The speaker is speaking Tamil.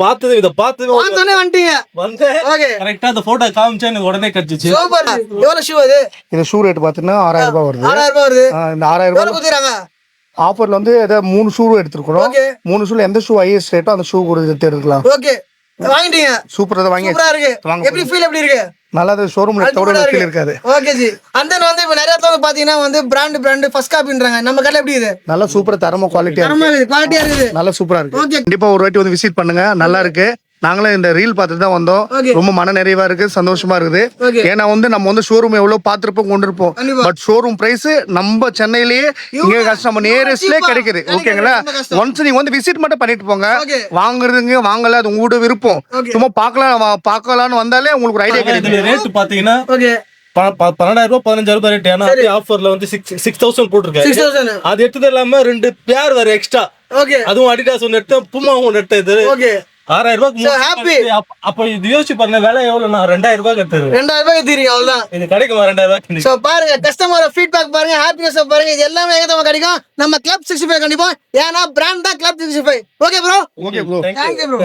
பார்த்தது இத பார்த்தது பார்த்தோனே வந்துட்டீங்க. வந்து ஓகே. கரெக்ட்டா அந்த போட்டோ காமிச்சா எனக்கு உடனே கிடைச்சிச்சு. சூப்பர். எவ்வளவு ஷூ இது? இந்த ஷூ ரேட் பாத்தீங்கன்னா 6000 ரூபாய் வருது. 6000 ரூபாய் வருது. இந்த 6000 எவ்வளவு ரூபாய் குடுக்குறாங்க? ஆஃபர்ல வந்து ஏதாவது 3 ஷூ எடுத்துக்கிறோம். ஓகே. 3 ஷூல எந்த ஷூ ஹையஸ்ட் ரேட்டோ அந்த ஷூ கூட எடுத்துக்கலாம். ஓகே. வாங்கிட்டீங்க. சூப்பரா தான் வாங்கி. சூப்பரா இருக்கு. எப்படி ஃபீல் எப்படி இருக்கு? நல்லா அது ஷோரூம்ல தவிர ஃபீல் இருக்காது. Okay G. அந்த வந்து இப்ப நிறைய இடத்துல பாத்தீங்கன்னா வந்து பிராண்ட் ஃபர்ஸ்ட் காப்பின்றாங்க. நம்ம கடையில எப்படி இது? நல்லா சூப்பரா தரமா குவாலிட்டியா இருக்கு. தரமா இருக்கு. குவாலிட்டியா இருக்குது. நல்லா சூப்பரா இருக்கு. ஓகே. கண்டிப்பா ஒரு வாட்டி வந்து விசிட் பண்ணுங்க. நல்லா இருக்கு. நாங்களும் இந்த ரீல் பார்த்துட்டு தான் வந்தோம். ரொம்ப மன நிறைவா இருக்கு, சந்தோஷமா இருக்குது. ஏன்னா வந்து நம்ம வந்து ஷோரூம் எவ்வளவு பார்த்திருப்போம் கொண்டிருப்போம். பட் ஷோரூம் பிரைஸ் நம்ம சென்னையிலேயே இங்க நம்ம நியரஸ்ட்லயே கிடைக்குது. ஓகேங்களா? ஒன்ஸ் நீங்க வந்து விசிட் மட்டும் பண்ணிட்டு போங்க. வாங்குறதுங்க வாங்கல அது உங்களோட விருப்பம். சும்மா பார்க்கலாம்னு வந்தாலே உங்களுக்கு ஒரு ஐடியா கிடைக்கும். ரேட் பாத்தீங்கன்னா 12,000 ரூபாய் 15,000 ரூபாய் ரேட். ஏன்னா ஆஃபர்ல வந்து 6,000 போட்டிருக்காரு. 6000. அது எடுத்தது இல்லாம 2 பேர் வேற எக்ஸ்ட்ரா. ஓகே. அதுவும் அடிடாஸ் ஒன்னு எடுத்தேன், புமா ஒன்னு எடுத்தது. ஓகே. 6000 ரூபாய்க்கு அப்ப இது யோசிச்சு பாருங்க, விலை எவ்வளவு? நான் 2000 ரூபாய்க்கு எடுத்தது. 2000 ரூபாய்க்கு தீரீங்க அவ்வளவுதான். இது கிடைக்குமா 2000 ரூபாய்க்கு? சோ பாருங்க, கஸ்டமரோட ஃபீட்பேக் பாருங்க, ஹாப்பினஸ் பாருங்க. இது எல்லாமே எங்க தான் கிடைக்கும்? நம்ம கிளப் 65 கண்டிப்பா. ஏன்னா பிராண்ட் தான் club 65. Okay bro. Okay bro. Thank you bro.